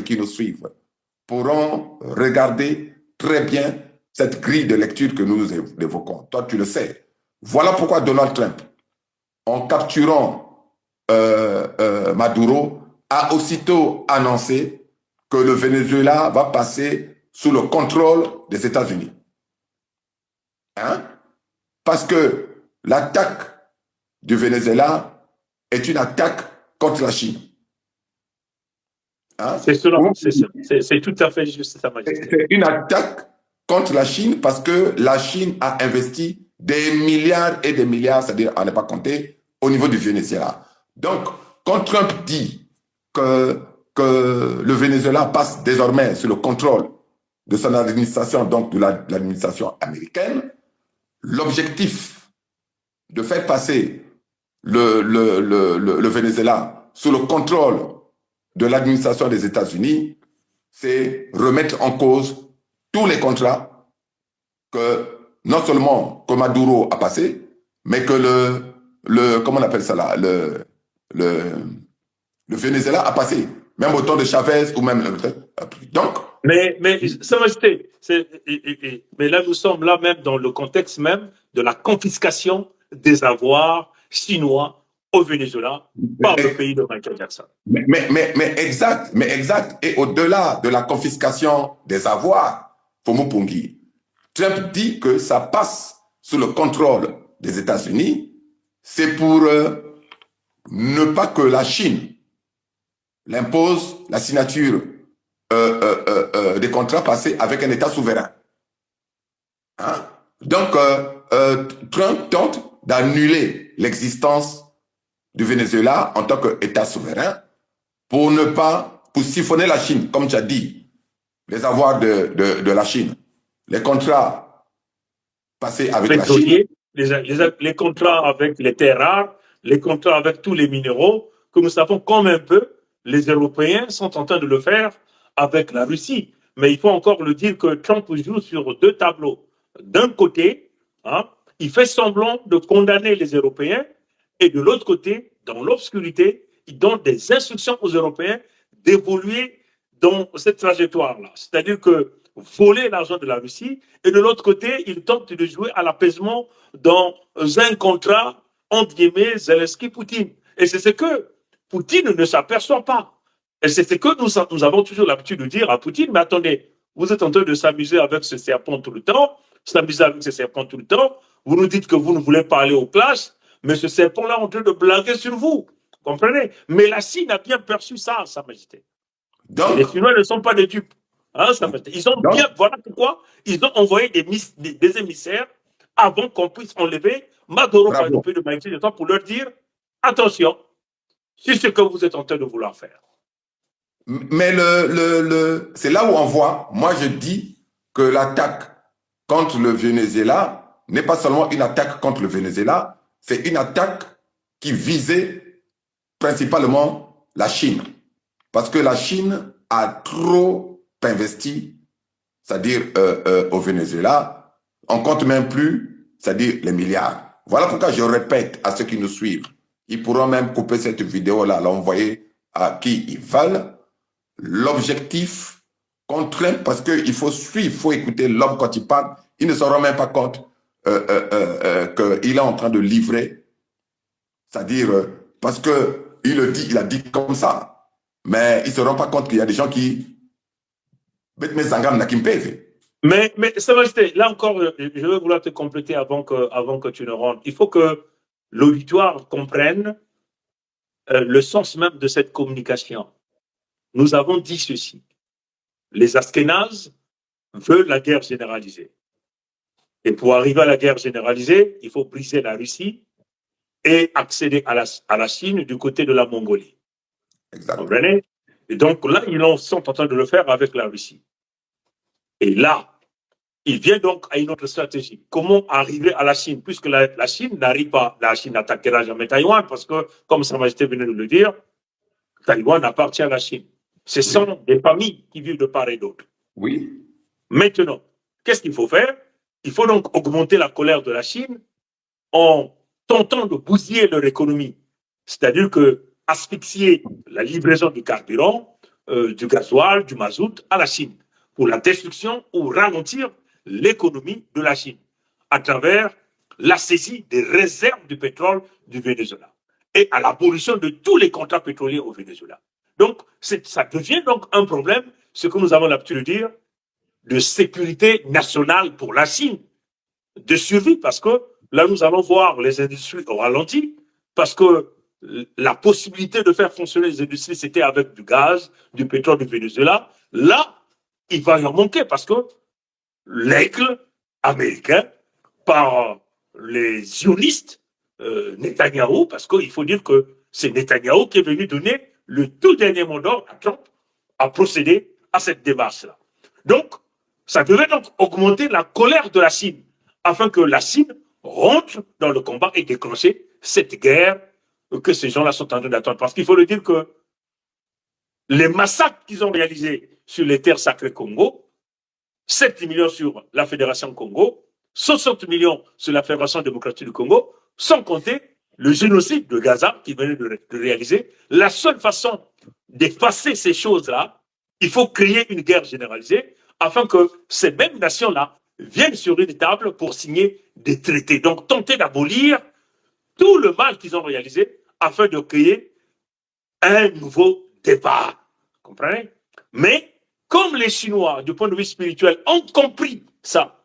qui nous suivent pourront regarder très bien cette grille de lecture que nous évoquons. Toi, tu le sais. Voilà pourquoi Donald Trump, en capturant Maduro, a aussitôt annoncé que le Venezuela va passer sous le contrôle des États-Unis. Hein? Parce que l'attaque du Venezuela est une attaque contre la Chine. Hein? C'est tout à fait juste, Sa Majesté. C'est une attaque contre la Chine parce que la Chine a investi des milliards et des milliards, c'est-à-dire à ne pas compter, au niveau du Venezuela. Donc, quand Trump dit que le Venezuela passe désormais sous le contrôle de son administration, donc de l'administration américaine, l'objectif de faire passer le Venezuela sous le contrôle de l'administration des États-Unis, c'est remettre en cause tous les contrats que non seulement que Maduro a passé, mais que comment on appelle ça là, le Venezuela a passé, même au temps de Chavez ou même donc. Mais Sa Majesté, mais là nous sommes là même dans le contexte même de la confiscation des avoirs chinois au Venezuela par le pays de Michael Jackson. Mais exact. Et au-delà de la confiscation des avoirs, Fomo Pongi, Trump dit que ça passe sous le contrôle des États-Unis, c'est pour ne pas que la Chine l'impose la signature des contrats passés avec un État souverain. Hein? Donc, Trump tente d'annuler l'existence du Venezuela en tant qu'État souverain pour siphonner la Chine, comme tu as dit, les avoirs de la Chine, les contrats passés avec la Chine. Les contrats avec les terres rares, les contrats avec tous les minéraux, que nous savons comme un peu, les Européens sont en train de le faire avec la Russie. Mais il faut encore le dire que Trump joue sur deux tableaux. D'un côté, hein, il fait semblant de condamner les Européens, et de l'autre côté, dans l'obscurité, il donne des instructions aux Européens d'évoluer dans cette trajectoire-là. C'est-à-dire que voler l'argent de la Russie, et de l'autre côté, il tente de jouer à l'apaisement dans un contrat, entre guillemets, Zelensky-Poutine. Et c'est ce que Poutine ne s'aperçoit pas. Et c'est ce que nous avons toujours l'habitude de dire à Poutine, mais attendez, vous êtes en train de s'amuser avec ce serpent tout le temps, vous nous dites que vous ne voulez pas aller aux classes, mais ce serpent-là est en train de blaguer sur vous. Comprenez? Mais la Chine a bien perçu ça, Sa Majesté. Donc, les Chinois ne sont pas des dupes. Hein, Sa Majesté. Ils ont bien, voilà pourquoi ils ont envoyé des émissaires avant qu'on puisse enlever Maduro par le pays de Michael Jackson pour leur dire attention, c'est ce que vous êtes en train de vouloir faire. Mais c'est là où on voit, moi je dis que l'attaque contre le Venezuela n'est pas seulement une attaque contre le Venezuela, c'est une attaque qui visait principalement la Chine. Parce que la Chine a trop investi, c'est-à-dire au Venezuela, on compte même plus, c'est-à-dire les milliards. Voilà pourquoi je répète à ceux qui nous suivent, ils pourront même couper cette vidéo-là, l'envoyer à qui ils veulent. L'objectif contraint, parce qu'il faut suivre, il faut écouter l'homme quand il parle, il ne se rend même pas compte qu'il est en train de livrer, c'est-à-dire parce qu'il a dit comme ça, mais il ne se rend pas compte qu'il y a des gens qui mais Sa Majesté, là encore, je vais vouloir te compléter avant que tu ne rentres. Il faut que l'auditoire comprenne le sens même de cette communication. Nous avons dit ceci. Les Ashkénazes veulent la guerre généralisée. Et pour arriver à la guerre généralisée, il faut briser la Russie et accéder à la Chine du côté de la Mongolie. Exactement. Vous comprenez? Et donc là, ils sont en train de le faire avec la Russie. Et là, il vient donc à une autre stratégie. Comment arriver à la Chine? Puisque la Chine n'arrive pas, la Chine n'attaquera jamais Taïwan, parce que, comme Sa Majesté venait de le dire, Taïwan appartient à la Chine. Ce sont des familles qui vivent de part et d'autre. Oui. Maintenant, qu'est-ce qu'il faut faire? Il faut donc augmenter la colère de la Chine en tentant de bousiller leur économie. C'est-à-dire que asphyxier la livraison du carburant, du gasoil, du mazout à la Chine, pour la destruction ou ralentir l'économie de la Chine, à travers la saisie des réserves de pétrole du Venezuela et à l'abolition de tous les contrats pétroliers au Venezuela. Donc, ça devient donc un problème, ce que nous avons l'habitude de dire, de sécurité nationale pour la Chine, de survie, parce que là, nous allons voir les industries au ralenti, parce que la possibilité de faire fonctionner les industries, c'était avec du gaz, du pétrole du Venezuela. Là, il va y en manquer, parce que l'aigle américain, par les sionistes, Netanyahou, parce qu'il faut dire que c'est Netanyahou qui est venu donner le tout dernier mot d'ordre à Trump à procéder à cette démarche-là. Donc, ça devait donc augmenter la colère de la Chine, afin que la Chine rentre dans le combat et déclencher cette guerre que ces gens-là sont en train d'attendre. Parce qu'il faut le dire que les massacres qu'ils ont réalisés sur les terres sacrées Congo, 7 millions sur la Fédération Congo, 60 millions sur la Fédération démocratique du Congo, sans compter le génocide de Gaza qu'ils venaient de réaliser. La seule façon d'effacer ces choses-là, il faut créer une guerre généralisée afin que ces mêmes nations-là viennent sur une table pour signer des traités. Donc tenter d'abolir tout le mal qu'ils ont réalisé afin de créer un nouveau départ. Vous comprenez? Mais comme les Chinois, du point de vue spirituel, ont compris ça,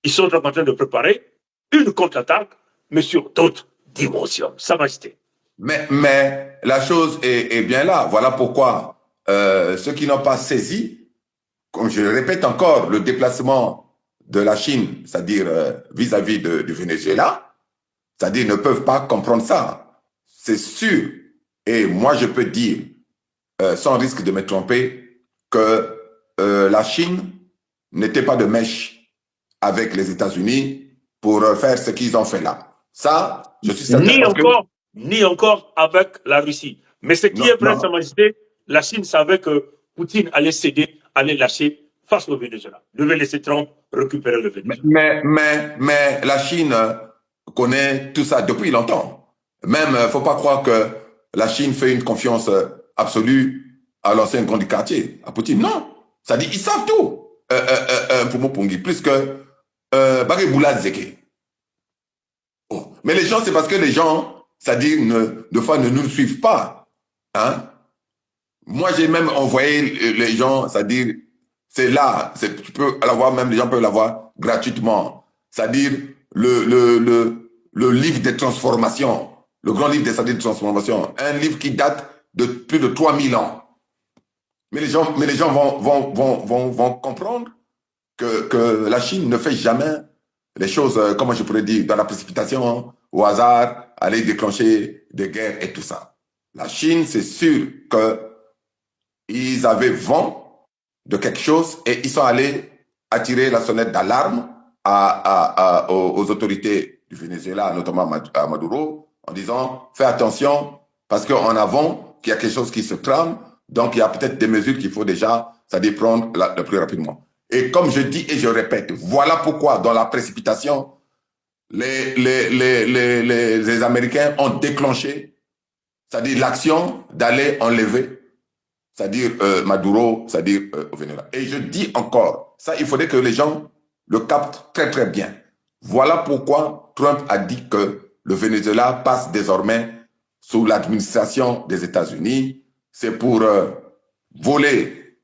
ils sont en train de préparer une contre-attaque, mais sur d'autres dimensions. Sa Majesté. Mais la chose est bien là. Voilà pourquoi ceux qui n'ont pas saisi, comme je le répète encore, le déplacement de la Chine, c'est-à-dire vis-à-vis du Venezuela, c'est-à-dire ne peuvent pas comprendre ça. C'est sûr. Et moi, je peux dire, sans risque de me tromper, que la Chine n'était pas de mèche avec les États-Unis pour faire ce qu'ils ont fait là. Ça, je suis certain ni encore avec la Russie. Mais ce qui est vrai, Sa Majesté, la Chine savait que Poutine allait céder, allait lâcher face au Venezuela. Devait laisser Trump récupérer le Venezuela. Mais la Chine connaît tout ça depuis longtemps. Même, il ne faut pas croire que la Chine fait une confiance absolue à l'ancien grand du quartier, à Poutine. Non. Ça dit, ils savent tout. Plus que Bagay Boula Zeke. Oh. Mais les gens, c'est parce que les gens, c'est-à-dire, de fois, ne nous suivent pas. Hein? Moi, j'ai même envoyé les gens, c'est-à-dire, c'est là, tu peux l'avoir, même les gens peuvent l'avoir gratuitement. C'est-à-dire, le livre des transformations, le grand livre des transformations, un livre qui date de plus de 3000 ans. Mais les gens vont comprendre que la Chine ne fait jamais les choses, comment je pourrais dire, dans la précipitation, au hasard, aller déclencher des guerres et tout ça. La Chine, c'est sûr qu'ils avaient vent de quelque chose et ils sont allés attirer la sonnette d'alarme aux autorités du Venezuela, notamment à Maduro, en disant, fais attention, parce qu'en avant, qu'il y a quelque chose qui se trame, donc il y a peut-être des mesures qu'il faut déjà, c'est-à-dire prendre le plus rapidement. Et comme je dis et je répète, voilà pourquoi dans la précipitation, les Américains ont déclenché, c'est-à-dire l'action d'aller enlever, c'est-à-dire Maduro, c'est-à-dire au Venezuela. Et je dis encore, ça il faudrait que les gens le captent très très bien. Voilà pourquoi Trump a dit que le Venezuela passe désormais sous l'administration des États-Unis. C'est pour voler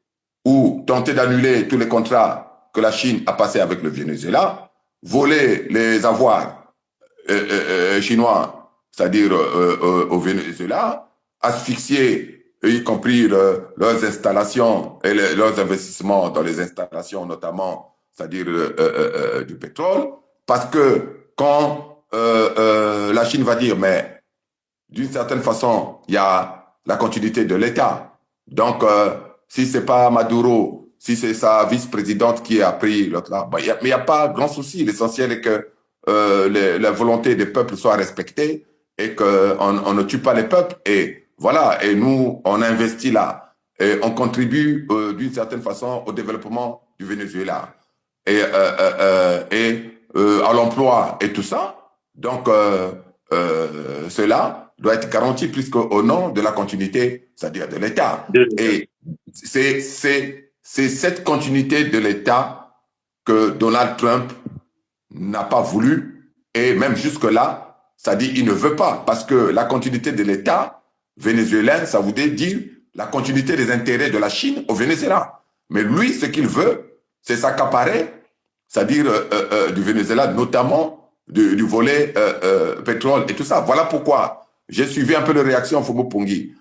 ou tenter d'annuler tous les contrats que la Chine a passés avec le Venezuela, voler les avoirs chinois, c'est-à-dire au Venezuela, asphyxier, y compris leurs installations et leurs investissements dans les installations notamment, c'est-à-dire du pétrole, parce que quand la Chine va dire, mais d'une certaine façon, il y a la continuité de l'État, donc si c'est pas Maduro, si c'est sa vice-présidente qui a pris l'autre là, mais il n'y a pas grand souci. L'essentiel est que la volonté des peuples soit respectée et qu'on ne tue pas les peuples. Et voilà, et nous, on investit là. Et on contribue d'une certaine façon au développement du Venezuela et à l'emploi et tout ça. Donc, cela, doit être garantie puisqu'au nom de la continuité, c'est-à-dire de l'État. Et c'est cette continuité de l'État que Donald Trump n'a pas voulu, et même jusque-là, c'est-à-dire il ne veut pas, parce que la continuité de l'État vénézuélien, ça voudrait dire la continuité des intérêts de la Chine au Venezuela. Mais lui, ce qu'il veut, c'est s'accaparer, c'est-à-dire du Venezuela, notamment du volet pétrole et tout ça. Voilà pourquoi j'ai suivi un peu les réactions Fomo Pongi.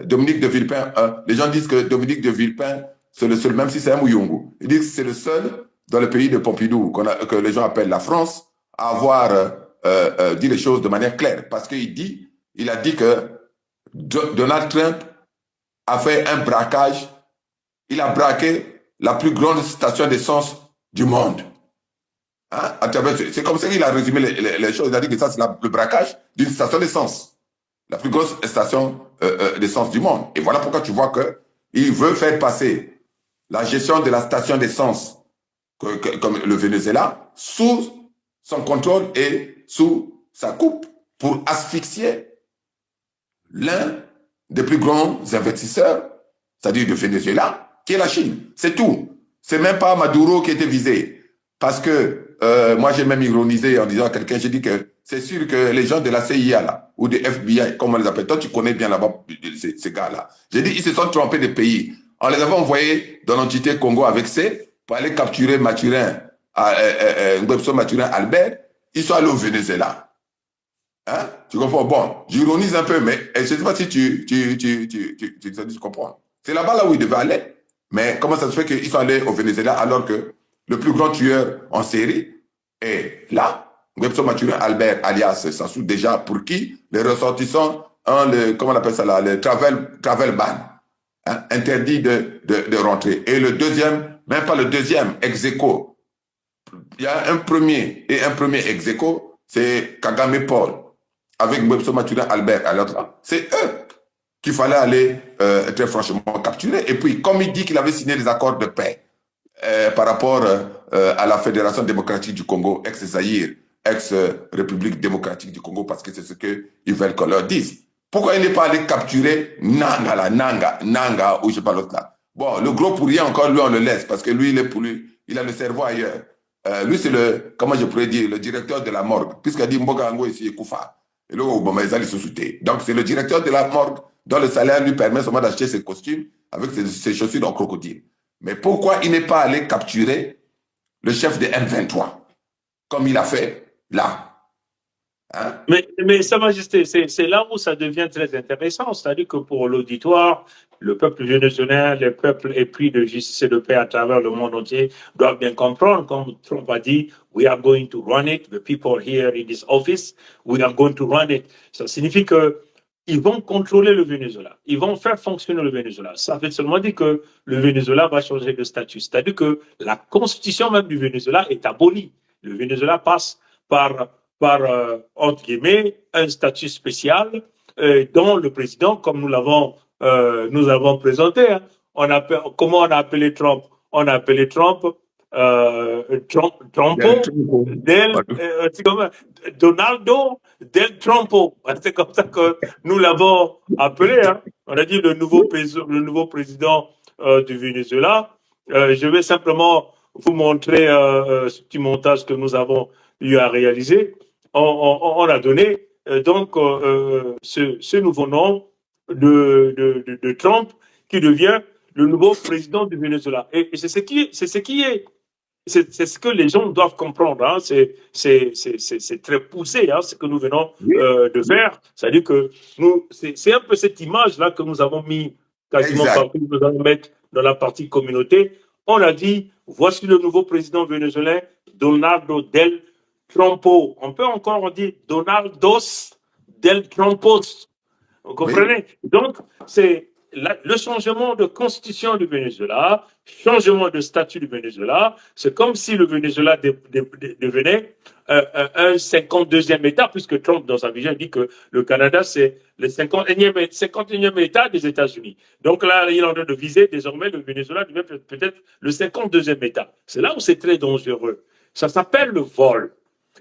Dominique de Villepin, les gens disent que Dominique de Villepin, c'est le seul, même si c'est un Mouyongo, ils disent que c'est le seul dans le pays de Pompidou, que les gens appellent la France, à avoir dit les choses de manière claire. Parce il a dit que Donald Trump a fait un braquage, il a braqué la plus grande station d'essence du monde. Hein? C'est comme ça qu'il a résumé les choses. Il a dit que ça, c'est le braquage d'une station d'essence. La plus grosse station d'essence du monde. Et voilà pourquoi tu vois qu'il veut faire passer la gestion de la station d'essence comme le Venezuela sous son contrôle et sous sa coupe pour asphyxier l'un des plus grands investisseurs, c'est-à-dire du Venezuela, qui est la Chine. C'est tout. C'est même pas Maduro qui était visé. Parce que moi, j'ai même ironisé en disant à quelqu'un, j'ai dit que c'est sûr que les gens de la CIA, là, ou des FBI, comme on les appelle, toi, tu connais bien là-bas ces gars-là. J'ai dit, ils se sont trompés de pays. On les avait envoyés dans l'entité Congo avec C pour aller capturer Mathurin, Mathurin Albert. Ils sont allés au Venezuela. Hein? Tu comprends? Bon, j'ironise un peu, mais je ne sais pas si tu comprends. C'est là-bas où ils devaient aller. Mais comment ça se fait qu'ils sont allés au Venezuela alors que le plus grand tueur en série est là? Mathurin Albert, alias Sassou, déjà pour qui les ressortissants ont comment on appelle ça là, le travel ban. Hein? Interdit de rentrer. Et le deuxième, même pas le deuxième, ex-aequo. Il y a un premier ex-aequo, c'est Kagame Paul, avec Mathurin Albert à l'autre. C'est eux qu'il fallait aller très franchement capturer. Et puis, comme il dit qu'il avait signé des accords de paix par rapport à la Fédération démocratique du Congo, ex-Zaïre, ex-République démocratique du Congo, parce que c'est ce qu'ils veulent qu'on leur dise. Pourquoi il n'est pas allé capturer Nanga, ou je sais pas l'autre là. Bon, le gros pourrier encore, lui, on le laisse, parce que lui, il a le cerveau ailleurs. Lui, c'est comment je pourrais dire, le directeur de la morgue, puisqu'il dit Mboga Ango ici et Koufa. Et là, donc, c'est le directeur de la morgue dont le salaire lui permet seulement d'acheter ses costumes avec ses chaussures en crocodile. Mais pourquoi il n'est pas allé capturer le chef de M23, comme il a fait là? Hein? Mais Sa Majesté, c'est là où ça devient très intéressant. C'est-à-dire que pour l'auditoire, le peuple vénézuélien, le peuple épris de justice et de paix à travers le monde entier doivent bien comprendre, comme Trump a dit, we are going to run it, the people here in this office, we are going to run it. Ça signifie que ils vont contrôler le Venezuela. Ils vont faire fonctionner le Venezuela. Ça veut seulement dire que le Venezuela va changer de statut. C'est-à-dire que la constitution même du Venezuela est abolie. Le Venezuela passe par entre guillemets, un statut spécial dont le président, comme nous avons présenté, hein, comment on a appelé Trump? On a appelé Trump Trumpo Donaldo del Trumpo. C'est comme ça que nous l'avons appelé. Hein. On a dit le nouveau président du Venezuela. Je vais simplement vous montrer ce petit montage que nous avons eu à réaliser. On a donné donc ce nouveau nom de Trump qui devient le nouveau président du Venezuela. Et c'est ce que les gens doivent comprendre. Hein. C'est très poussé, hein, ce que nous venons de faire. C'est-à-dire que c'est un peu cette image-là que nous avons mis quasiment partout, nous allons mettre dans la partie communauté. On a dit, voici le nouveau président vénézuélien, Donaldo del Trumpo. On peut encore dire Donaldos del Trumpos. Vous comprenez? Donc, c'est le changement de constitution du Venezuela, changement de statut du Venezuela. C'est comme si le Venezuela devenait un 52e État, puisque Trump, dans sa vision, dit que le Canada, c'est le 51e État des États-Unis. Donc là, il est en train de viser désormais le Venezuela devient peut-être le 52e État. C'est là où c'est très dangereux. Ça s'appelle le vol.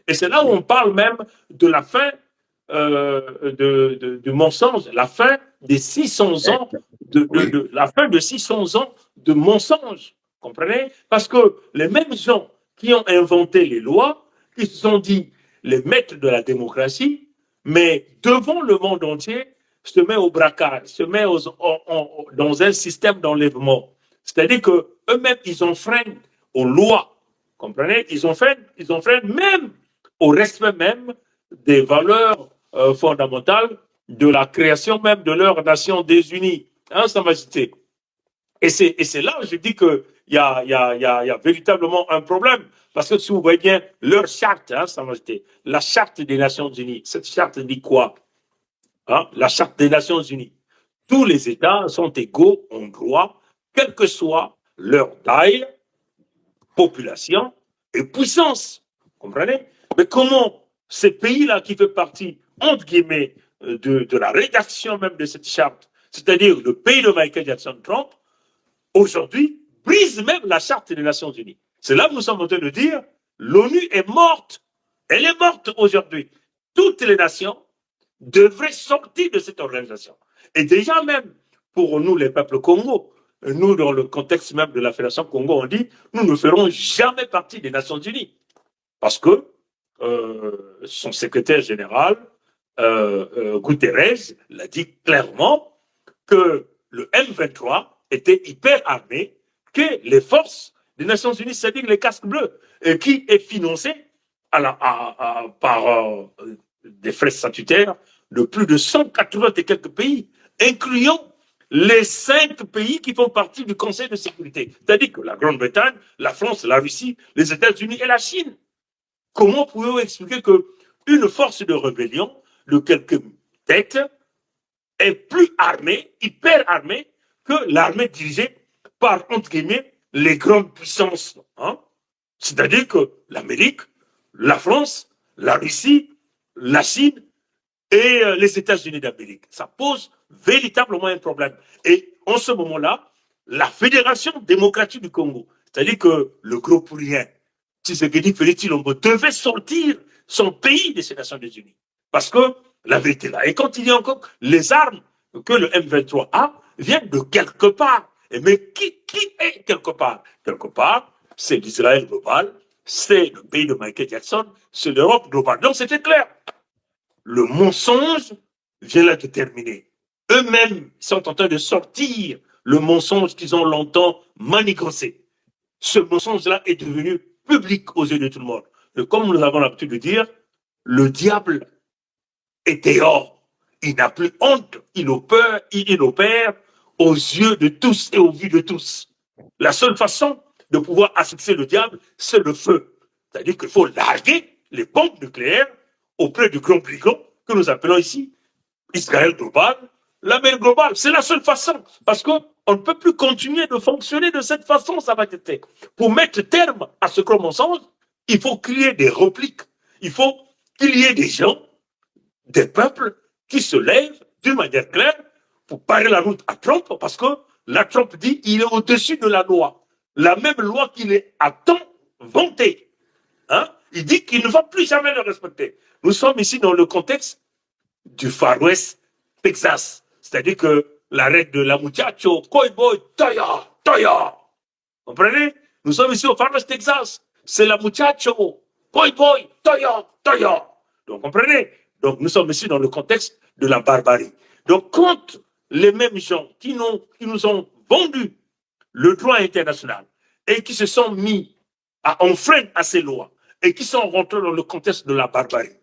Et c'est là où on parle même de la fin de mensonge, la fin des 600 ans Oui. la fin de 600 ans de mensonges. Comprenez? Parce que les mêmes gens qui ont inventé les lois, qui se sont dit les maîtres de la démocratie, mais devant le monde entier, se met au braquage, se met dans un système d'enlèvement. C'est-à-dire que eux-mêmes, ils enfreignent aux lois. Comprenez? Ils enfreignent même au respect même des valeurs fondamentales de la création même de leur nation désunies. Hein, Sa Majesté. Et c'est là où je dis qu'il y a véritablement un problème. Parce que si vous voyez bien leur charte, hein, Sa Majesté, la charte des Nations Unies, cette charte dit quoi? Hein? La charte des Nations Unies. Tous les États sont égaux en droit, quelle que soit leur taille, population et puissance. Comprenez? Mais comment ces pays-là qui font partie, entre guillemets, de la rédaction même de cette charte, c'est-à-dire le pays de Michael Jackson Trump, aujourd'hui, brise même la charte des Nations Unies. C'est là que nous sommes en train de dire, l'ONU est morte. Elle est morte aujourd'hui. Toutes les nations devraient sortir de cette organisation. Et déjà même, pour nous, les peuples Congo, nous, dans le contexte même de la Fédération Congo, on dit, nous ne ferons jamais partie des Nations Unies. Parce que son secrétaire général, Guterres, l'a dit clairement que le M23 était hyper armé, que les forces des Nations Unies, c'est-à-dire les casques bleus, qui est financé par des frais statutaires de plus de 180 et quelques pays, incluant les 5 pays qui font partie du Conseil de sécurité, c'est-à-dire que la Grande-Bretagne, la France, la Russie, les États-Unis et la Chine. Comment pouvez-vous expliquer qu'une force de rébellion de quelques têtes est plus armée, hyper armée, que l'armée dirigée par, entre guillemets, les grandes puissances. Hein? C'est-à-dire que l'Amérique, la France, la Russie, la Chine et les États-Unis d'Amérique. Ça pose véritablement un problème. Et en ce moment-là, la Fédération démocratique du Congo, c'est-à-dire que le groupe rien, Tshisekedi Félix Tshilombo devait sortir son pays de ces Nations Unies. Parce que la vérité est là. Et quand il y a encore les armes que le M23 a, viennent de quelque part. Mais qui est quelque part? Quelque part, c'est l'Israël global, c'est le pays de Michael Jackson, c'est l'Europe globale. Donc c'était clair. Le mensonge vient là de terminer. Eux-mêmes sont en train de sortir le mensonge qu'ils ont longtemps manigancé. Ce mensonge-là est devenu public aux yeux de tout le monde. Et comme nous avons l'habitude de dire, le diable est dehors. Il n'a plus honte, il opère aux yeux de tous et au vu de tous. La seule façon de pouvoir assister le diable, c'est le feu. C'est-à-dire qu'il faut larguer les bombes nucléaires auprès du grand brigand que nous appelons ici Israël global, l'Amérique globale. C'est la seule façon. Parce qu'on ne peut plus continuer de fonctionner de cette façon, ça va être. Pour mettre terme à ce gros mensonge, il faut créer des répliques. Il faut qu'il y ait des gens, des peuples qui se lèvent d'une manière claire pour parer la route à Trump, parce que la Trump dit qu'il est au-dessus de la loi. La même loi qu'il est à temps vantée. Hein? Il dit qu'il ne va plus jamais le respecter. Nous sommes ici dans le contexte du Far West, Texas. C'est-à-dire que la règle de la muchacho, cowboy, toya, toya. Comprenez? Nous sommes ici au Far West, Texas. C'est la muchacho, cowboy, toya, toya. Donc, comprenez? Donc, nous sommes ici dans le contexte de la barbarie. Donc, quand les mêmes gens qui nous ont vendu le droit international et qui se sont mis à enfreindre à ces lois et qui sont rentrés dans le contexte de la barbarie,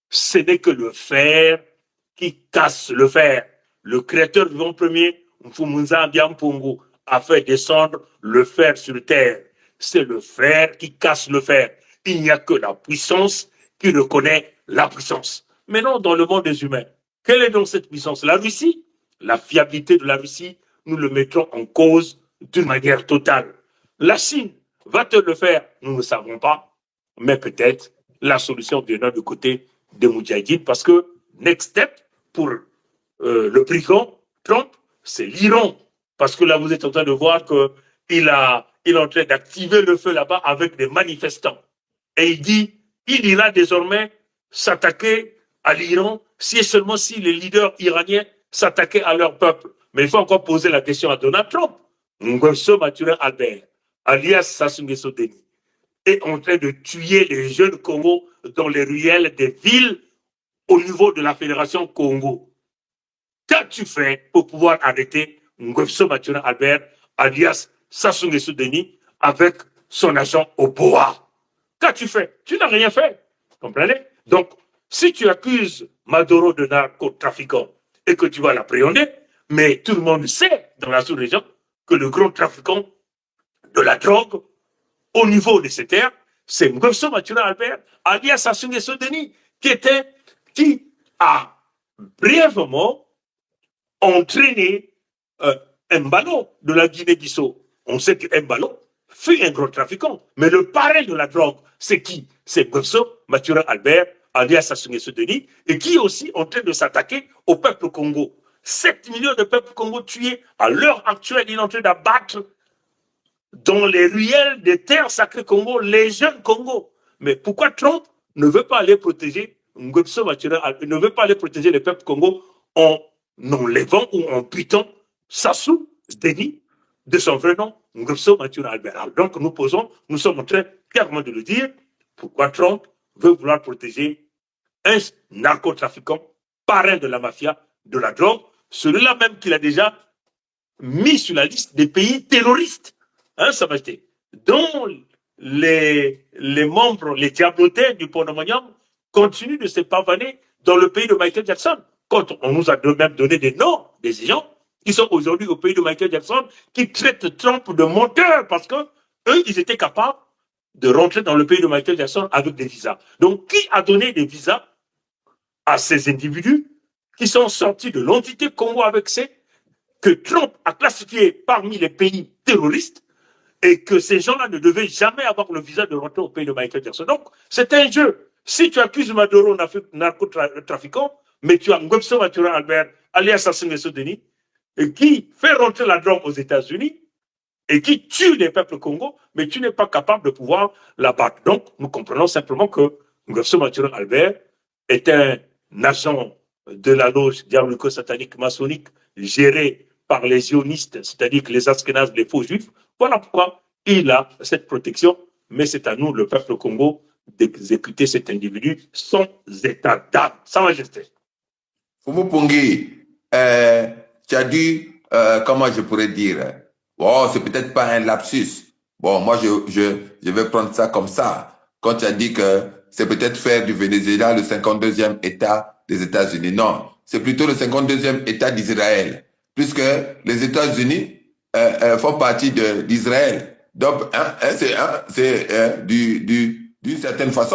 ce n'est que le fer qui casse le fer. Le créateur vivant premier, Mfumunza Biampungu, a fait descendre le fer sur terre. C'est le fer qui casse le fer. Il n'y a que la puissance qui reconnaît la puissance. Maintenant, dans le monde des humains, quelle est donc cette puissance? La Russie? La fiabilité de la Russie, nous le mettrons en cause d'une manière totale. La Chine va-t-elle le faire? Nous ne savons pas, mais peut-être la solution viendra du côté des Moudjahidines, parce que next step pour le brigand Trump, c'est l'Iran. Parce que là, vous êtes en train de voir qu'il est en train d'activer le feu là-bas avec des manifestants. Et il dit, il ira désormais s'attaquer à l'Iran si et seulement si les leaders iraniens s'attaquaient à leur peuple. Mais il faut encore poser la question à Donald Trump. Nguesso Mathurin Albert, alias Sassou Nguesso Deni, est en train de tuer les jeunes Congo dans les ruelles des villes au niveau de la Fédération Congo. Qu'as-tu fait pour pouvoir arrêter Nguesso Mathurin Albert, alias Sassou Nguesso Deni, avec son agent Oboa? Qu'as-tu fait? Tu n'as rien fait. Comprenez? Donc, si tu accuses Maduro de narcotrafiquant et que tu vas l'appréhender, mais tout le monde sait dans la sous-région que le grand trafiquant de la drogue au niveau de ces terres, c'est Nguesso Mathurin Albert, alias Sassou Nguesso Deni, qui a brièvement entraîné Mbalo de la Guinée-Bissau. On sait que Mbalo fut un gros trafiquant, mais le parrain de la drogue, c'est qui? C'est Nguesso Mathurin Albert, alias Sassou Nguesso Deni, et qui est aussi en train de s'attaquer au peuple Congo. 7 millions de peuples Congo tués, à l'heure actuelle, il est en train d'abattre dans les ruelles des terres sacrées Congo, les jeunes Congo. Mais pourquoi Trump ne veut pas aller protéger Nguesso Mathurin, ne veut pas aller protéger les peuples Congo en enlevant ou en butant Sassou Deni de son vrai nom, Nguesso Mathurin Albert. Donc nous sommes en train clairement de le dire, pourquoi Trump veut vouloir protéger un narcotrafiquant, parrain de la mafia, de la drogue, celui-là même qu'il a déjà mis sur la liste des pays terroristes, hein, Sa Majesté, dont les membres, les diablotins du Ponomonium continuent de se pavaner dans le pays de Michael Jackson. Quand on nous a même donné des noms des gens qui sont aujourd'hui au pays de Michael Jackson, qui traitent Trump de menteur parce que eux, ils étaient capables de rentrer dans le pays de Michael Jackson avec des visas. Donc, qui a donné des visas à ces individus qui sont sortis de l'entité Congo avec ces que Trump a classifié parmi les pays terroristes et que ces gens-là ne devaient jamais avoir le visa de rentrer au pays de Michael Jackson. Donc, c'est un jeu. Si tu accuses Maduro narcotrafiquant, mais tu as Nguesso Mathurin Albert, alias Sassou Nguesso Deni, qui fait rentrer la drogue aux États-Unis et qui tue les peuples Congo, mais tu n'es pas capable de pouvoir l'abattre. Donc, nous comprenons simplement que Nguesso Mathurin Albert est un agent de la loge diabolico-satanique maçonnique gérée par les sionistes, c'est-à-dire que les Askénazes, les faux juifs. Voilà pourquoi il a cette protection, mais c'est à nous, le peuple Congo, d'exécuter cet individu sans état d'âme. Sa Majesté. Fumu Pungi, tu as dit, comment je pourrais dire, bon, c'est peut-être pas un lapsus. Bon, moi, je vais prendre ça comme ça. Quand tu as dit que c'est peut-être faire du Venezuela le 52e État des États-Unis. Non, c'est plutôt le 52e État d'Israël, puisque les États-Unis font partie d'Israël. Donc, c'est d'une certaine façon,